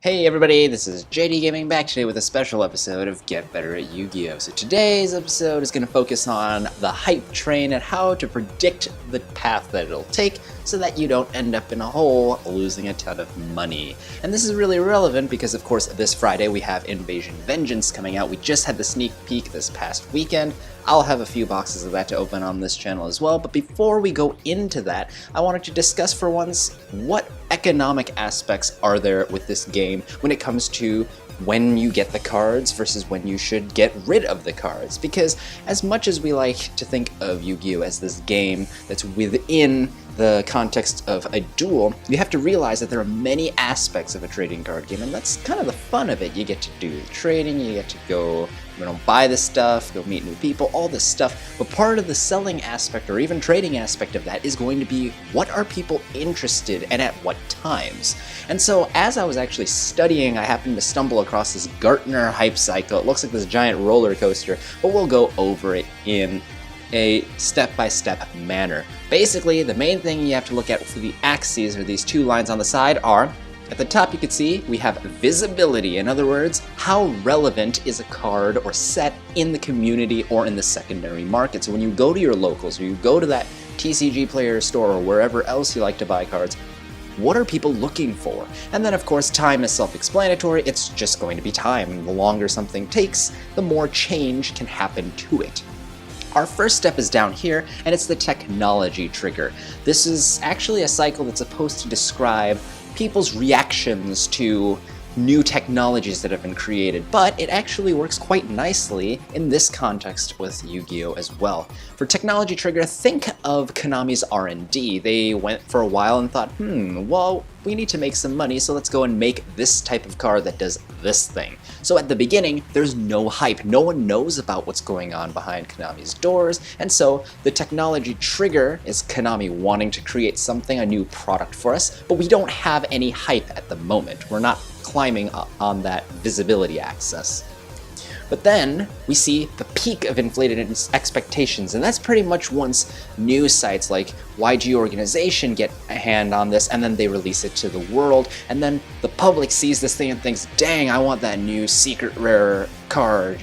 Hey everybody, this is JDGaming back today with a special episode of Get Better at Yu-Gi-Oh! So today's episode is going to focus on the hype train and how to predict the path that it'll take so that you don't end up in a hole losing a ton of money. And this is really relevant because of course this Friday we have Invasion Vengeance coming out. We just had the sneak peek this past weekend. I'll have a few boxes of that to open on this channel as well, but before we go into that, I wanted to discuss for once what economic aspects are there with this game when it comes to when you get the cards versus when you should get rid of the cards. Because as much as we like to think of Yu-Gi-Oh! As this game that's within the context of a duel, you have to realize that there are many aspects of a trading card game, and that's kind of the fun of it. You get to do trading, you get to go buy the stuff, go meet new people, all this stuff. But part of the selling aspect or even trading aspect of that is going to be what are people interested and at what times. And so as I was actually studying, I happened to stumble across this Gartner hype cycle. It looks like this giant roller coaster, but we'll go over it in a step-by-step manner. Basically, the main thing you have to look at for the axes, or these two lines on the side, are at the top you can see we have visibility. In other words, how relevant is a card or set in the community or in the secondary market. So when you go to your locals or you go to that TCG Player store or wherever else you like to buy cards, what are people looking for? And then of course time is self-explanatory. It's just going to be time. The longer something takes, the more change can happen to it. Our first step is down here, and it's the technology trigger. This is actually a cycle that's supposed to describe people's reactions to new technologies that have been created, but it actually works quite nicely in this context with Yu-Gi-Oh! As well. For technology trigger, think of Konami's R&D. They went for a while and thought, well, we need to make some money, so let's go and make this type of card that does this thing. So at the beginning, there's no hype. No one knows about what's going on behind Konami's doors, and so the technology trigger is Konami wanting to create something, a new product for us, but we don't have any hype at the moment. We're not climbing on that visibility axis. But then we see the peak of inflated expectations, and that's pretty much once news sites like YG Organization get a hand on this, and then they release it to the world, and then the public sees this thing and thinks, dang, I want that new secret rare card,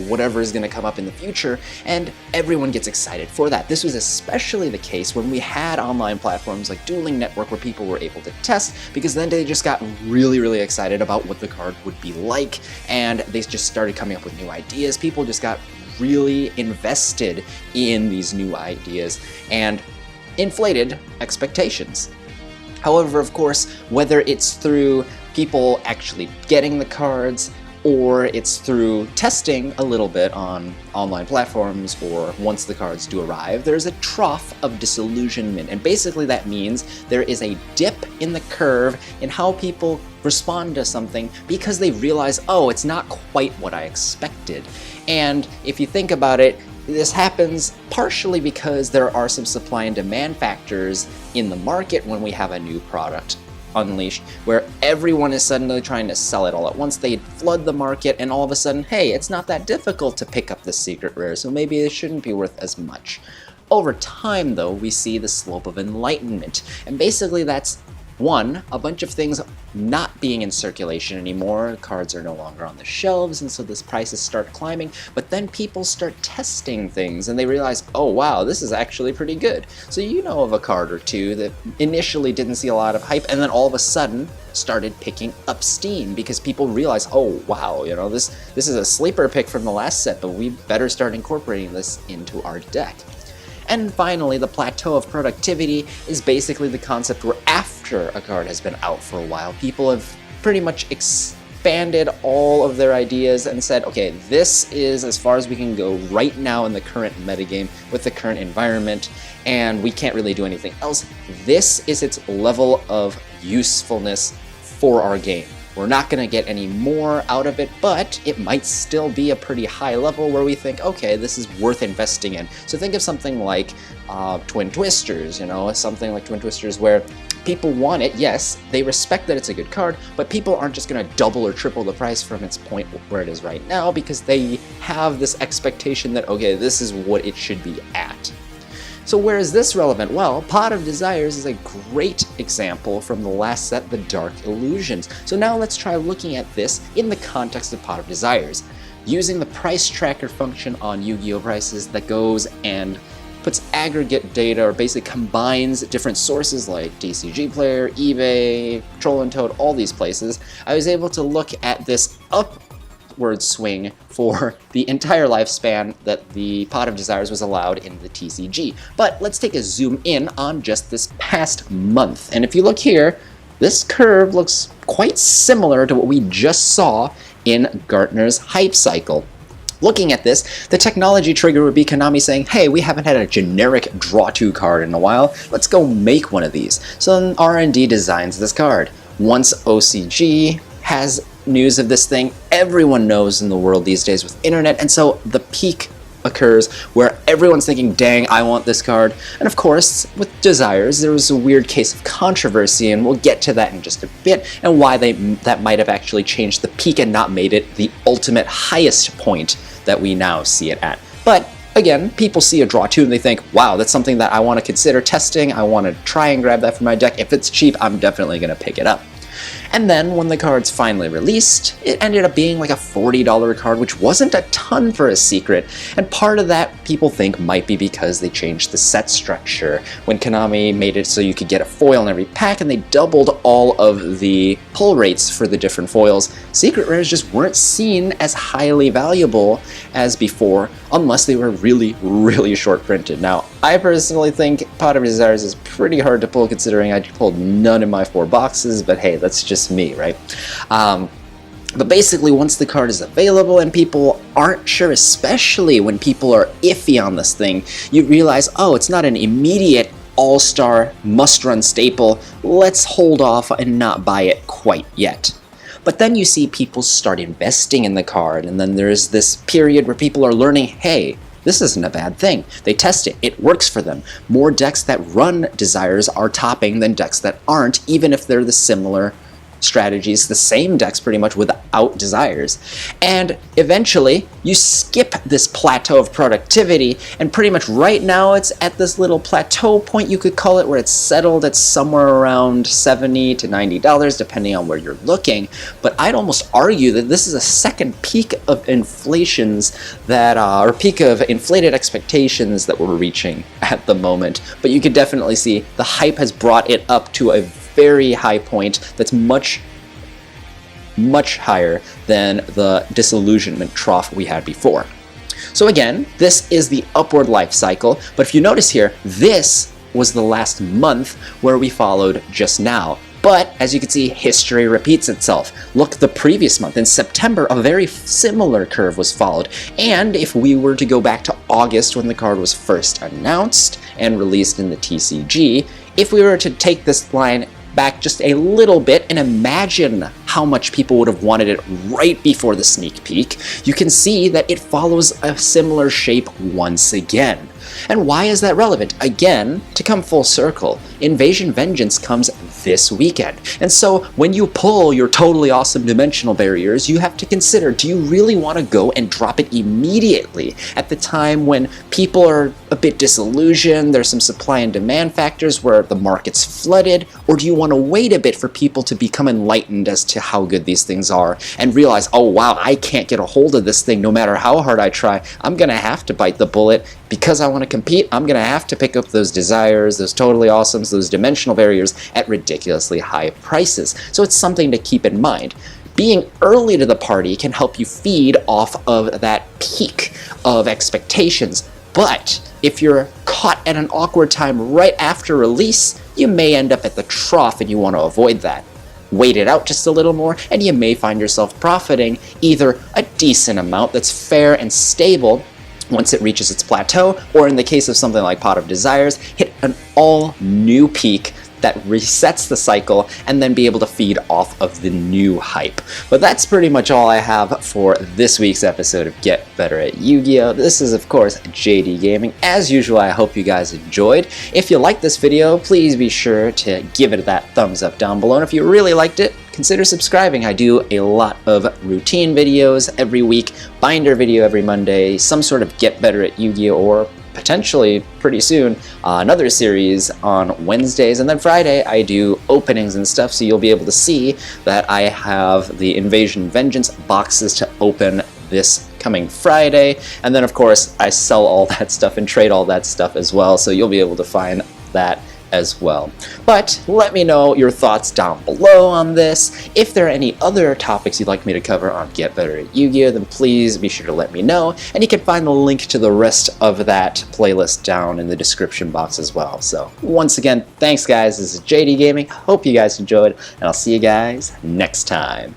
whatever is going to come up in the future, and everyone gets excited for that. This was especially the case when we had online platforms like Dueling Network where people were able to test, because then they just got really, really excited about what the card would be like, and they just started coming up with new ideas. People just got really invested in these new ideas and inflated expectations. However, of course, whether it's through people actually getting the cards, or it's through testing a little bit on online platforms, or once the cards do arrive, there's a trough of disillusionment. And basically that means there is a dip in the curve in how people respond to something because they realize, oh, it's not quite what I expected. And if you think about it, this happens partially because there are some supply and demand factors in the market when we have a new product unleashed, where everyone is suddenly trying to sell it all at once. They flood the market, and all of a sudden, hey, it's not that difficult to pick up this secret rare, so maybe it shouldn't be worth as much. Over time, though, we see the slope of enlightenment, and basically that's one, a bunch of things not being in circulation anymore. Cards are no longer on the shelves, and so this prices start climbing, but then people start testing things and they realize, oh wow, this is actually pretty good. So you know of a card or two that initially didn't see a lot of hype and then all of a sudden started picking up steam because people realize, oh wow, this is a sleeper pick from the last set, but we better start incorporating this into our deck. And finally, the plateau of productivity is basically the concept where after a card has been out for a while, people have pretty much expanded all of their ideas and said, okay, this is as far as we can go right now in the current metagame with the current environment, and we can't really do anything else. This is its level of usefulness for our game. We're not going to get any more out of it, but it might still be a pretty high level where we think, okay, this is worth investing in. So think of something like Twin Twisters, something like Twin Twisters where people want it, yes, they respect that it's a good card, but people aren't just going to double or triple the price from its point where it is right now because they have this expectation that, okay, this is what it should be at. So where is this relevant? Well, Pot of Desires is a great example from the last set, the Dark Illusions. So now let's try looking at this in the context of Pot of Desires. Using the price tracker function on Yu-Gi-Oh! Prices that goes and puts aggregate data, or basically combines different sources like DCG Player, eBay, Troll and Toad, all these places, I was able to look at this upward swing for the entire lifespan that the Pot of Desires was allowed in the TCG. But let's take a zoom in on just this past month. And if you look here, this curve looks quite similar to what we just saw in Gartner's hype cycle. Looking at this, the technology trigger would be Konami saying, hey, we haven't had a generic draw 2 card in a while, let's go make one of these. So then R&D designs this card. Once OCG has news of this thing, everyone knows in the world these days with internet, and so the peak occurs where everyone's thinking, dang, I want this card. And of course, with Desires, there was a weird case of controversy, and we'll get to that in just a bit, and why that might have actually changed the peak and not made it the ultimate highest point that we now see it at. But again, people see a draw 2 and they think, wow, that's something that I want to consider testing, I want to try and grab that for my deck. If it's cheap, I'm definitely going to pick it up. And then when the card's finally released, it ended up being like a $40 card, which wasn't a ton for a secret, and part of that people think might be because they changed the set structure. When Konami made it so you could get a foil in every pack and they doubled all of the pull rates for the different foils, secret rares just weren't seen as highly valuable as before unless they were really, really short printed. Now, I personally think Pot of Desires is pretty hard to pull considering I pulled none in my 4 boxes, but hey, that's just me, right? But basically, once the card is available and people aren't sure, especially when people are iffy on this thing, you realize, oh, it's not an immediate all-star must-run staple, let's hold off and not buy it quite yet. But then you see people start investing in the card, and then there's this period where people are learning, hey, this isn't a bad thing. They test it, it works for them. More decks that run Desires are topping than decks that aren't, even if they're the similar strategies, the same decks pretty much without Desires. And eventually, you skip this plateau of productivity, and pretty much right now it's at this little plateau point, you could call it, where it's settled at somewhere around $70 to $90, depending on where you're looking. But I'd almost argue that this is a second peak of inflations that or peak of inflated expectations that we're reaching at the moment. But you could definitely see the hype has brought it up to a very high point that's much higher than the disillusionment trough we had before. So again, this is the upward life cycle, but if you notice here, this was the last month where we followed just now. But as you can see, history repeats itself. Look, the previous month, in September, a very similar curve was followed. And if we were to go back to August when the card was first announced and released in the TCG, if we were to take this line back just a little bit and imagine how much people would have wanted it right before the sneak peek, you can see that it follows a similar shape once again. And why is that relevant? Again, to come full circle, Invasion Vengeance comes this weekend. And so when you pull your totally awesome dimensional barriers, you have to consider, do you really want to go and drop it immediately at the time when people are a bit disillusioned, there's some supply and demand factors where the market's flooded, or do you want to wait a bit for people to become enlightened as to how good these things are and realize, oh wow, I can't get a hold of this thing no matter how hard I try, I'm going to have to bite the bullet. Because I want to compete, I'm going to have to pick up those Desires, those totally awesomes, those dimensional barriers at ridiculously high prices. So it's something to keep in mind. Being early to the party can help you feed off of that peak of expectations, but if you're caught at an awkward time right after release, you may end up at the trough and you want to avoid that. Wait it out just a little more and you may find yourself profiting either a decent amount that's fair and stable once it reaches its plateau, or in the case of something like Pot of Desires, hit an all-new peak that resets the cycle and then be able to feed off of the new hype. But that's pretty much all I have for this week's episode of Get Better at Yu-Gi-Oh! This is, of course, JD Gaming. As usual, I hope you guys enjoyed. If you liked this video, please be sure to give it that thumbs up down below. And if you really liked it, consider subscribing. I do a lot of routine videos every week, binder video every Monday, some sort of Get Better at Yu-Gi-Oh! Or potentially pretty soon, another series on Wednesdays, and then Friday I do openings and stuff, so you'll be able to see that I have the Invasion Vengeance boxes to open this coming Friday, and then of course I sell all that stuff and trade all that stuff as well, so you'll be able to find that as well. But let me know your thoughts down below on this. If there are any other topics you'd like me to cover on Get Better at Yu-Gi-Oh, then please be sure to let me know, and you can find the link to the rest of that playlist down in the description box as well. So once again, thanks guys, this is JD Gaming, hope you guys enjoyed, and I'll see you guys next time.